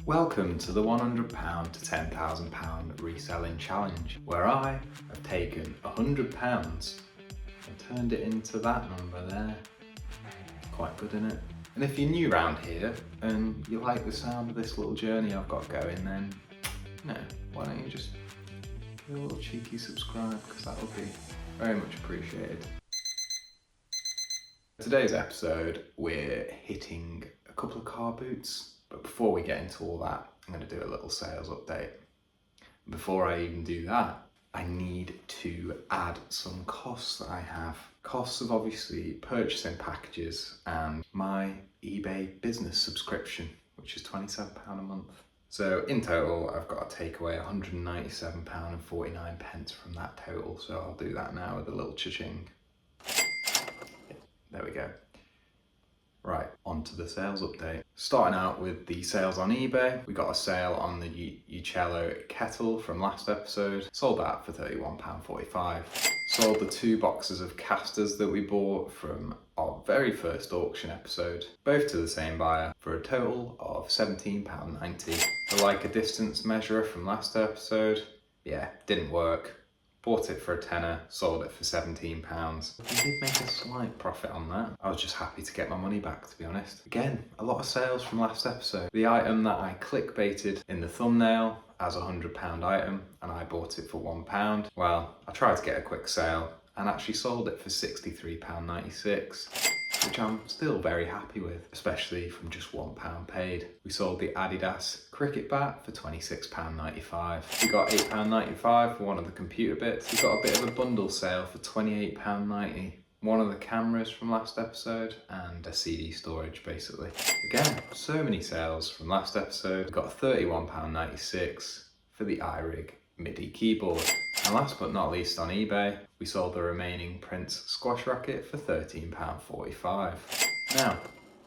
Welcome to the £100 to £10,000 reselling challenge, where I have taken £100 and turned it into that number there. Quite good, isn't it? And if you're new around here and you like the sound of this little journey I've got going, then why don't you just do a little cheeky subscribe, because that would be very much appreciated. Today's episode, we're hitting a couple of car boots, but before we get into all that, I'm going to do a little sales update. Before I even do that, I need to add some costs that I have. Costs of obviously purchasing packages and my eBay business subscription, which is £27 a month. So in total, I've got to take away £197.49 from that total. So I'll do that now with a little cha-ching. There we go. Right, on to the sales update. Starting out with the sales on eBay. We got a sale on the Uccello kettle from last episode. Sold that for £31.45. Sold the 2 boxes of casters that we bought from our very first auction episode, both to the same buyer, for a total of £17.90. The Leica distance measurer from last episode, didn't work. Bought it for a tenner, sold it for £17. We did make a slight profit on that. I was just happy to get my money back, to be honest. Again, a lot of sales from last episode. The item that I clickbaited in the thumbnail as a £100 item, and I bought it for £1. Well, I tried to get a quick sale and actually sold it for £63.96. which I'm still very happy with, especially from just £1 paid. We sold the Adidas cricket bat for £26.95. We got £8.95 for one of the computer bits. We got a bit of a bundle sale for £28.90. One of the cameras from last episode and a CD storage, basically. Again, so many sales from last episode. We got £31.96 for the iRig MIDI keyboard. And last but not least, on eBay, we sold the remaining Prince squash racket for £13.45. Now,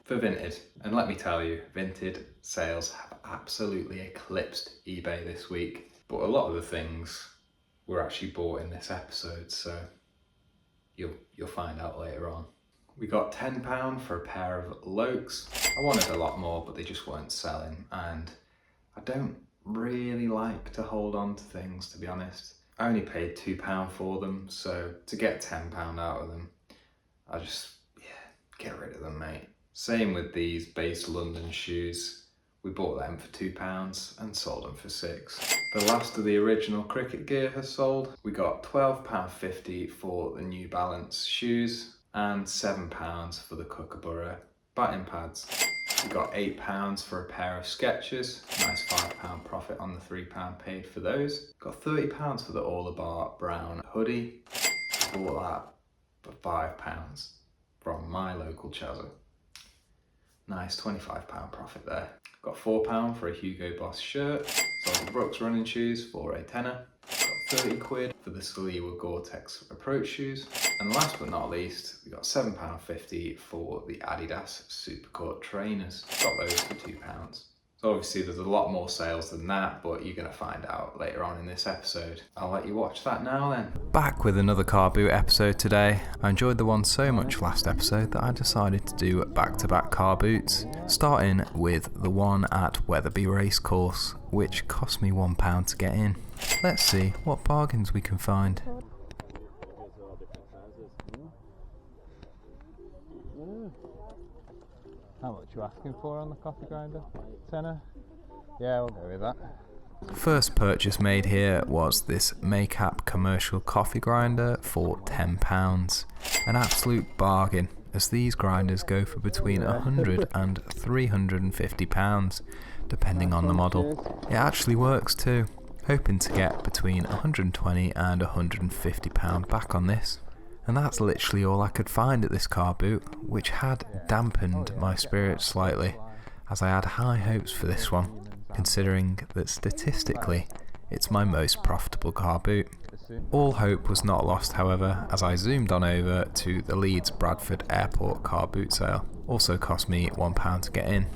for Vinted, and let me tell you, Vinted sales have absolutely eclipsed eBay this week, but a lot of the things were actually bought in this episode, so you'll find out later on. We got £10 for a pair of Lokes. I wanted a lot more, but they just weren't selling, and I don't really like to hold on to things, to be honest. I only paid £2 for them, so to get £10 out of them, I just, get rid of them, mate. Same with these base London shoes. We bought them for £2 and sold them for £6. The last of the original cricket gear has sold. We got £12.50 for the New Balance shoes and £7 for the Kookaburra batting pads. We got £8 for a pair of Skechers, nice £5 profit on the £3 paid for those. Got £30 for the All About brown hoodie. Bought that for £5 from my local Chazza. Nice £25 profit there. Got £4 for a Hugo Boss shirt. Sold the Brooks running shoes for a tenner. Got £30 for the Saliwa Gore-Tex approach shoes. And last but not least, we got £7.50 for the Adidas Supercourt trainers. Got those for £2. So obviously there's a lot more sales than that, but you're going to find out later on in this episode. I'll let you watch that now then. Back with another car boot episode today. I enjoyed the one so much last episode that I decided to do back-to-back car boots, starting with the one at Wetherby Racecourse, which cost me £1 to get in. Let's see what bargains we can find. How much are you asking for on the coffee grinder? Tenner? Yeah, we'll go with that. First purchase made here was this Maycap commercial coffee grinder for £10. An absolute bargain, as these grinders go for between £100 and £350, depending on the model. It actually works too. Hoping to get between £120 and £150 back on this. And that's literally all I could find at this car boot, which had dampened my spirits slightly, as I had high hopes for this one, considering that statistically it's my most profitable car boot. All hope was not lost, however, as I zoomed on over to the Leeds Bradford Airport car boot sale. Also cost me £1 to get in.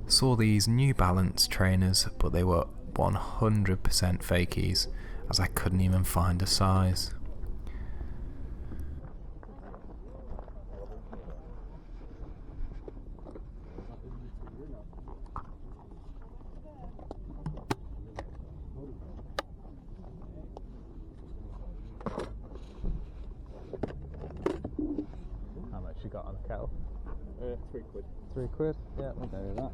Saw these New Balance trainers, but they were 100% fakies, as I couldn't even find a size. How much you got on a kettle? £3. £3? Yeah, we'll go with that.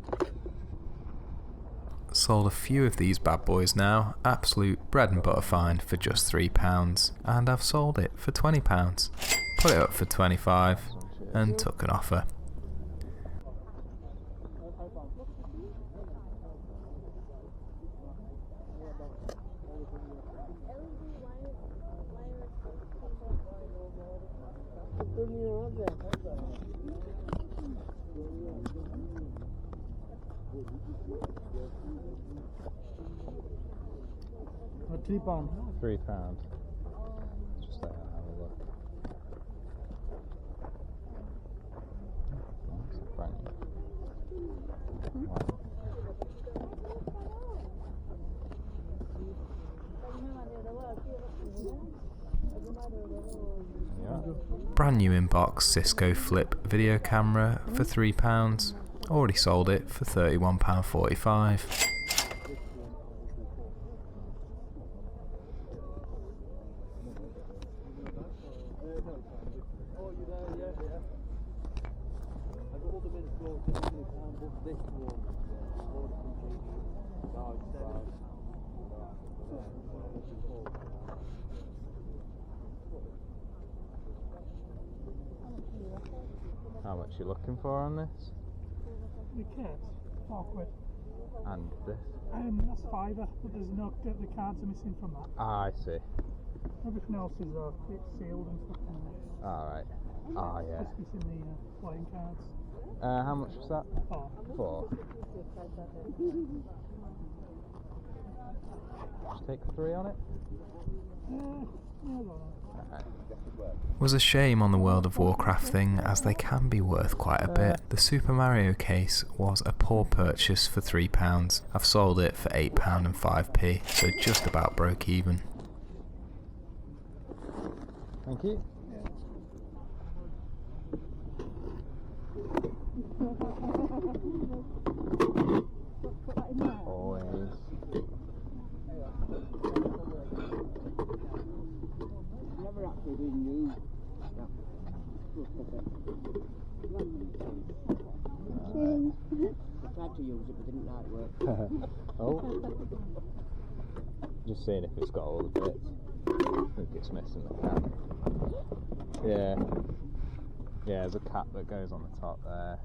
Sold a few of these bad boys now, absolute bread and butter find for just £3, and I've sold it for £20. Put it up for 25 and took an offer. £3. £3. Just there, have a look. That's brand new. Wow. Yeah. Brand new inbox Cisco Flip video camera for £3. Already sold it for £31.45. How much you looking for on this? The kit, £4. And this? That's £5, but there's no, the cards are missing from that. Ah, I see. Everything else is it's sealed and stuff. Alright. Ah, yeah. Just missing the playing cards. How much was that? £4. £4. Just take 3 on it? Yeah, Okay. Was a shame on the World of Warcraft thing, as they can be worth quite a bit. The Super Mario case was a poor purchase for £3. I've sold it for £8 and 5p, so just about broke even. Thank you. Always. Never actually been used. I tried to use it but didn't like work. Oh. Just seeing if it's got all the bits. I think it's missing the cap. Yeah. Yeah, there's a cap that goes on the top there.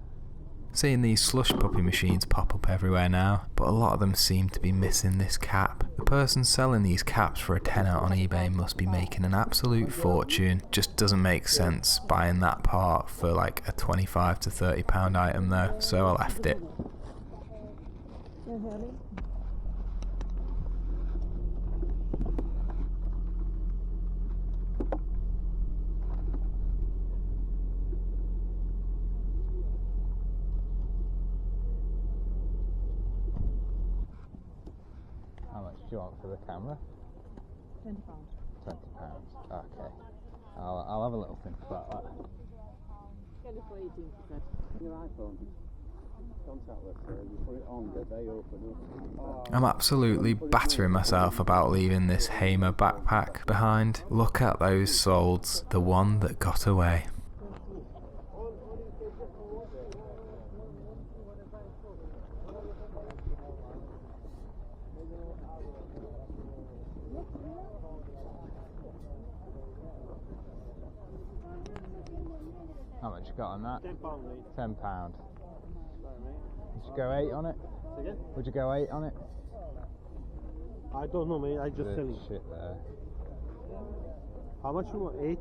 Seeing these slush puppy machines pop up everywhere now, but a lot of them seem to be missing this cap. The person selling these caps for a tenner on eBay must be making an absolute fortune. Just doesn't make sense buying that part for like a £25 to £30 item though, so I left it. How much do you want for the camera? £20. £20. Okay. I'll have a little think about that. Get it for 18%. Your iPhone contactless, so you put it on, they open up. I'm absolutely battering myself about leaving this Hamer backpack behind. Look at those solds, the one that got away. How much you got on that? £10, mate. £10. Sorry, mate. Would you go 8 on it? Say again? Would you go 8 on it? I don't know, mate. I just There's selling. shit there. How much you want? 8?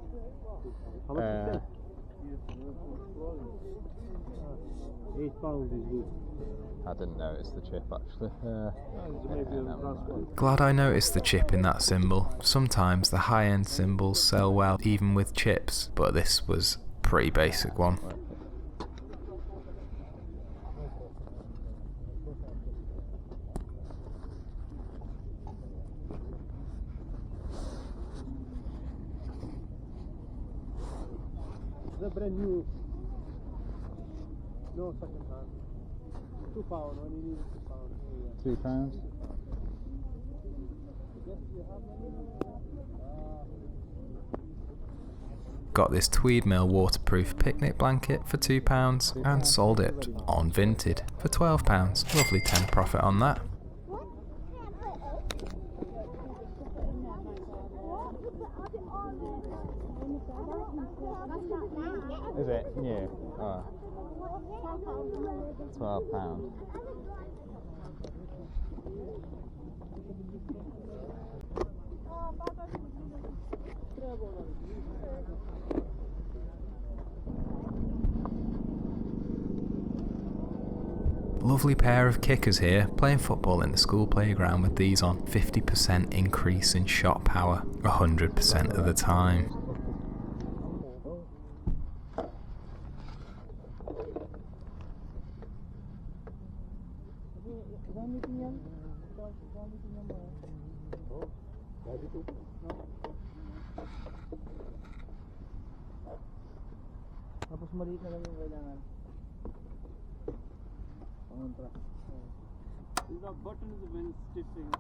How much you say? £8 is good. I didn't notice the chip actually. Maybe a transport. Glad I noticed the chip in that symbol. Sometimes the high-end symbols sell well even with chips, but this was a pretty basic one. The brand new. No second hand. £2 when you need it, £2. £2. Yes, you have Got this tweed mill waterproof picnic blanket for £2 and sold it on Vinted for £12. Lovely 10 profit on that. Is it new? Oh. £12. Lovely pair of kickers here, playing football in the school playground with these on. 50% increase in shot power, 100% of the time. Tapos maliit na lang yung kailangan. Pangontra. The button is when stitching.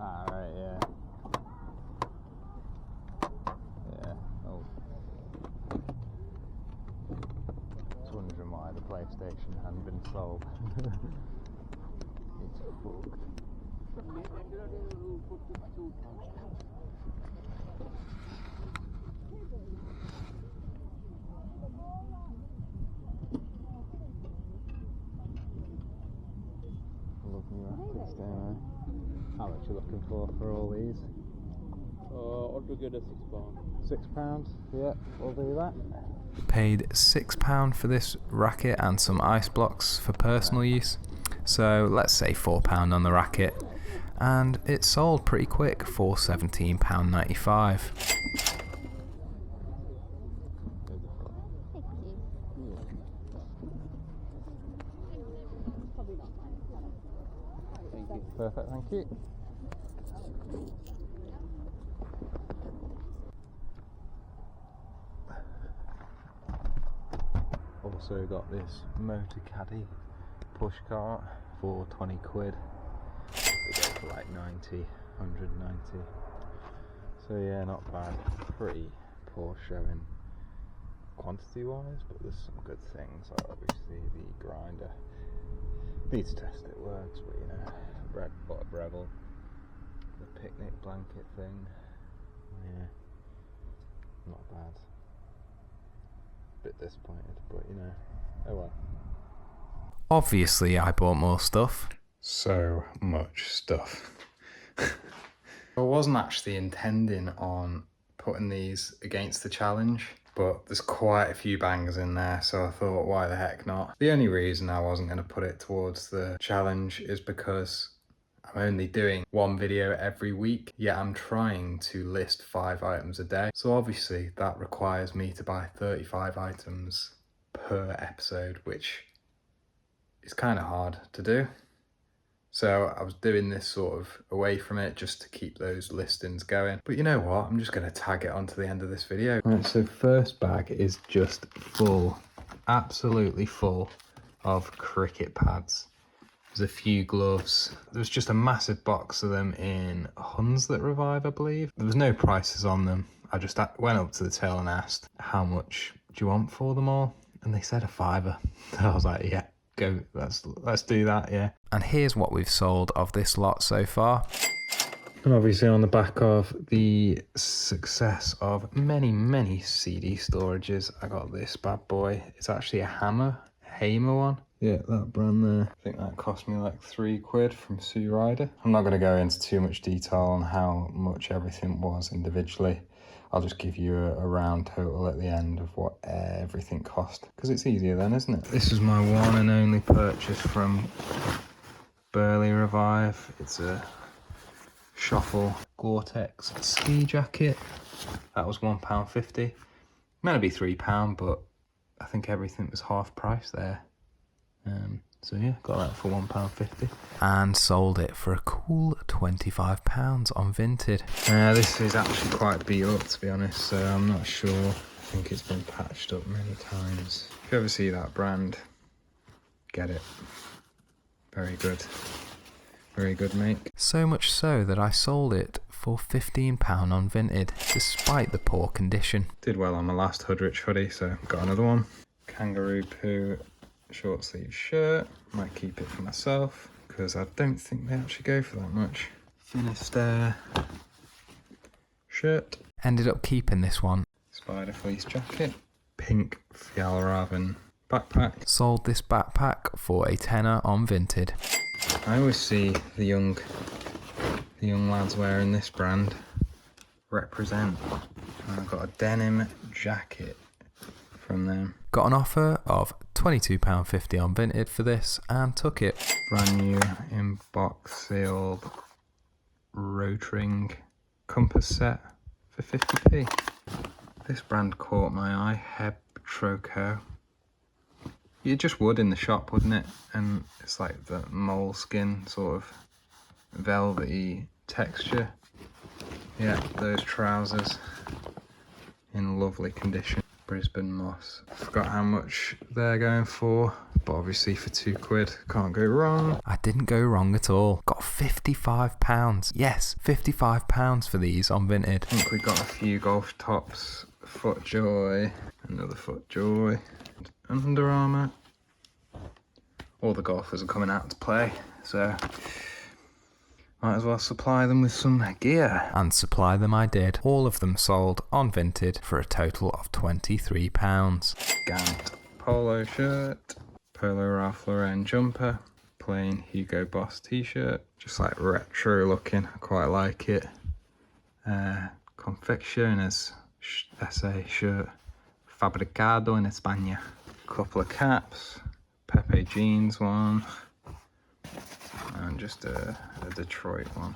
Ah, right, yeah. Yeah, oh. Just wondering why the PlayStation hadn't been sold. It's fucked. Love new rackets, don't I? How much are you looking for all these? Altogether £6. £6? Yeah, we'll do that. Paid £6 for this racket and some ice blocks for personal use. So let's say £4 on the racket. And it sold pretty quick for £17.95. Perfect, thank you. Also got this motor caddy push cart for 20 quid. They go for like 90, 190. So yeah, not bad. Pretty poor showing quantity wise, but there's some good things. Like obviously the grinder. Need to test it works, but you know, red bottom Revel, the picnic blanket thing, yeah, not bad. Bit disappointed, but you know, oh well. Obviously I bought more stuff. So much stuff. I wasn't actually intending on putting these against the challenge, but there's quite a few bangers in there, so I thought, why the heck not? The only reason I wasn't going to put it towards the challenge is because I'm only doing one video every week, yet I'm trying to list 5 items a day. So obviously that requires me to buy 35 items per episode, which is kind of hard to do. So I was doing this sort of away from it just to keep those listings going. But you know what? I'm just going to tag it onto the end of this video. Right, so first bag is just full, absolutely full of cricket pads. There's a few gloves. There's just a massive box of them in Huns That Revive, I believe. There was no prices on them. I just went up to the till and asked, how much do you want for them all? And they said £5. So I was like, yeah. Go, let's do that, yeah. And here's what we've sold of this lot so far. And obviously on the back of the success of many CD storages, I got this bad boy. It's actually a Hamer one. Yeah, that brand there. I think that cost me like £3 from Sue Ryder. I'm not going to go into too much detail on how much everything was individually. I'll just give you a round total at the end of what everything cost, because it's easier then, isn't it? This is my one and only purchase from Burley Revive. It's a Shuffle Gore-Tex ski jacket. That was £1.50. Meant to be £3, but I think everything was half price there. So yeah, got that for £1.50 and sold it for a cool £25 on Vinted. This is actually quite beat up, to be honest, so I'm not sure think it's been patched up many times. If you ever see that brand, get it. Very good. Very good make. So much so that I sold it for £15 on Vinted, despite the poor condition. Did well on my last Hoodrich hoodie, so got another one. Kangaroo Poo short sleeve shirt. Might keep it for myself, because I don't think they actually go for that much. Finisterre shirt. Ended up keeping this one. Spider fleece jacket. Pink Fjallraven backpack. Sold this backpack for a tenner on Vinted. I always see the young lads wearing this brand. Represent. And I've got a denim jacket from them. Got an offer of £22.50 on Vinted for this and took it. Brand new in box sealed Rotring compass set for 50p. This brand caught my eye, Hebtroco. You just would in the shop, wouldn't it? And it's like the moleskin sort of velvety texture. Yeah, those trousers in lovely condition. Brisbane Moss. Forgot how much they're going for, but obviously for £2 can't go wrong. I didn't go wrong at all. Got £55. Yes, £55 for these on Vinted. I think we got a few golf tops. FootJoy, another FootJoy, Under Armour. All the golfers are coming out to play, so might as well supply them with some gear. And supply them I did. All of them sold on Vinted for a total of £23. Gant polo shirt, Polo Ralph Lauren jumper, plain Hugo Boss t-shirt, just like retro looking, I quite like it. Confecciones SA shirt, fabricado en España. Couple of caps, Pepe jeans one, and just a Detroit one.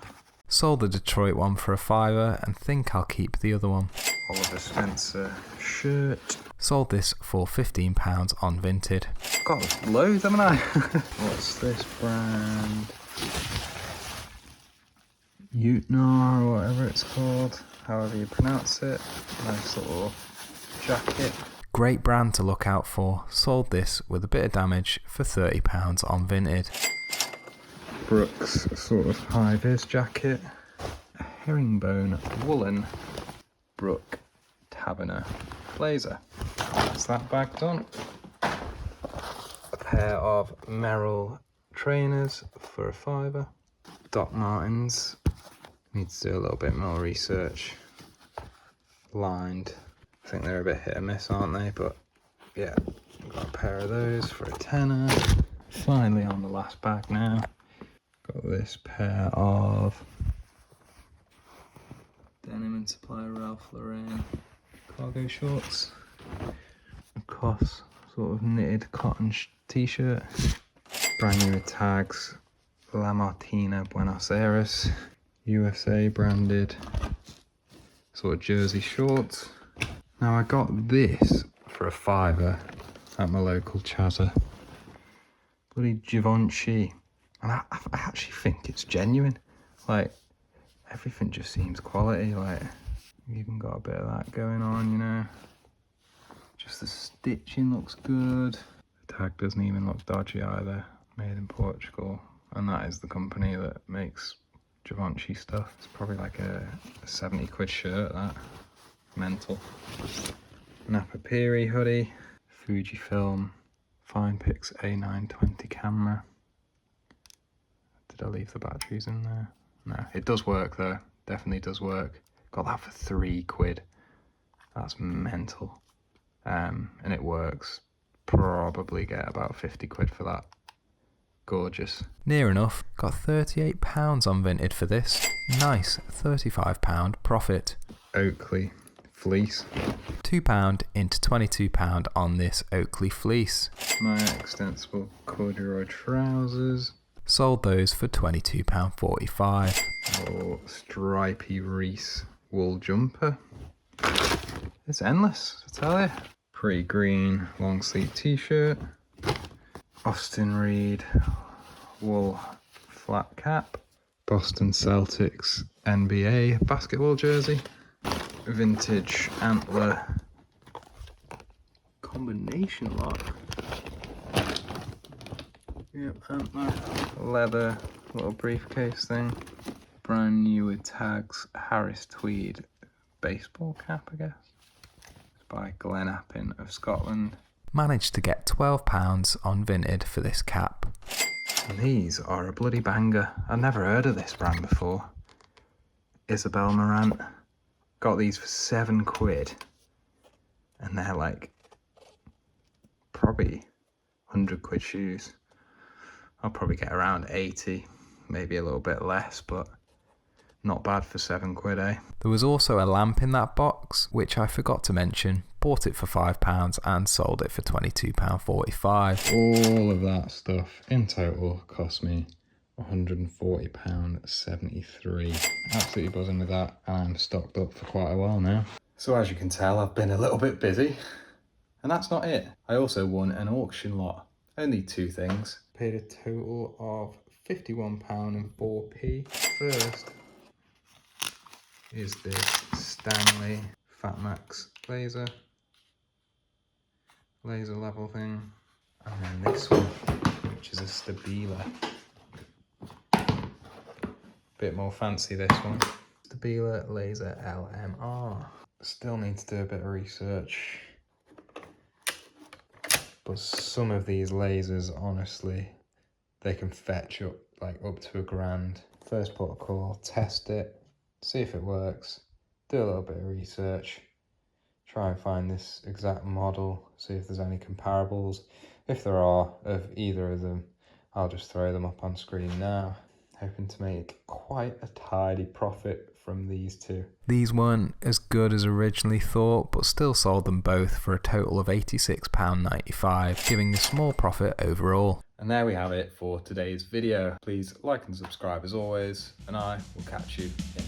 Sold the Detroit one for a £5 and think I'll keep the other one. Oliver Spencer shirt. Sold this for £15 on Vinted. Got loads, haven't I? What's this brand? Utnar or whatever it's called, however you pronounce it. Nice little jacket. Great brand to look out for. Sold this with a bit of damage for £30 on Vinted. Brooks sort of high-vis jacket. A herringbone woolen Brook Taberner blazer. That's that bag done. A pair of Merrill trainers for a £5. Doc Martens. Need to do a little bit more research. Lined. I think they're a bit hit and miss, aren't they? But yeah, I've got a pair of those for a tenner. Finally on the last bag now. Got this pair of Denim and Supply Ralph Lauren cargo shorts. A Cos sort of knitted cotton t-shirt. Brand new tags. La Martina Buenos Aires. USA branded sort of jersey shorts. Now I got this for a £5 at my local Chazza. Bloody Givenchy. And I actually think it's genuine. Like, everything just seems quality. Like, you've even got a bit of that going on, you know. Just the stitching looks good. The tag doesn't even look dodgy either. Made in Portugal. And that is the company that makes Givenchy stuff. It's probably like a £70 shirt, that. Mental. Napa Piri hoodie. Fujifilm Finepix A920 camera. Did I leave the batteries in there? No, it does work though. Definitely does work. Got that for £3. That's mental. And it works. Probably get about £50 for that. Gorgeous. Near enough. Got £38 on Vinted for this. Nice £35 profit. Oakley fleece. £2 into £22 on this Oakley fleece. My extensible corduroy trousers. Sold those for £22.45. Oh, stripy Reese wool jumper. It's endless, I tell you. Pretty green long sleeve t-shirt. Austin Reed wool flat cap. Boston Celtics NBA basketball jersey. Vintage antler combination lock. Yep, and that leather little briefcase thing. Brand new with tags, Harris Tweed baseball cap, I guess. It's by Glen Appin of Scotland. Managed to get £12 on Vinted for this cap. These are a bloody banger. I've never heard of this brand before. Isabel Marant. Got these for £7, and they're like probably £100 shoes. I'll probably get around 80, maybe a little bit less, but not bad for £7, eh? There was also a lamp in that box, which I forgot to mention. Bought it for £5 and sold it for £22.45. All of that stuff in total cost me £140.73. Absolutely buzzing with that, and I'm stocked up for quite a while now. So as you can tell, I've been a little bit busy. And that's not it. I also won an auction lot. Only 2 things. Paid a total of £51.04. First is this Stanley Fatmax laser level thing. And then this one, which is a Stabila. Bit more fancy, this one. Stabila Laser LMR. Still need to do a bit of research. But some of these lasers, honestly, they can fetch up to £1,000. First port of call, test it, see if it works, do a little bit of research, try and find this exact model, see if there's any comparables. If there are of either of them, I'll just throw them up on screen now. Hoping to make quite a tidy profit from these 2. These weren't as good as originally thought, but still sold them both for a total of £86.95, giving a small profit overall. And there we have it for today's video. Please like and subscribe as always, and I will catch you in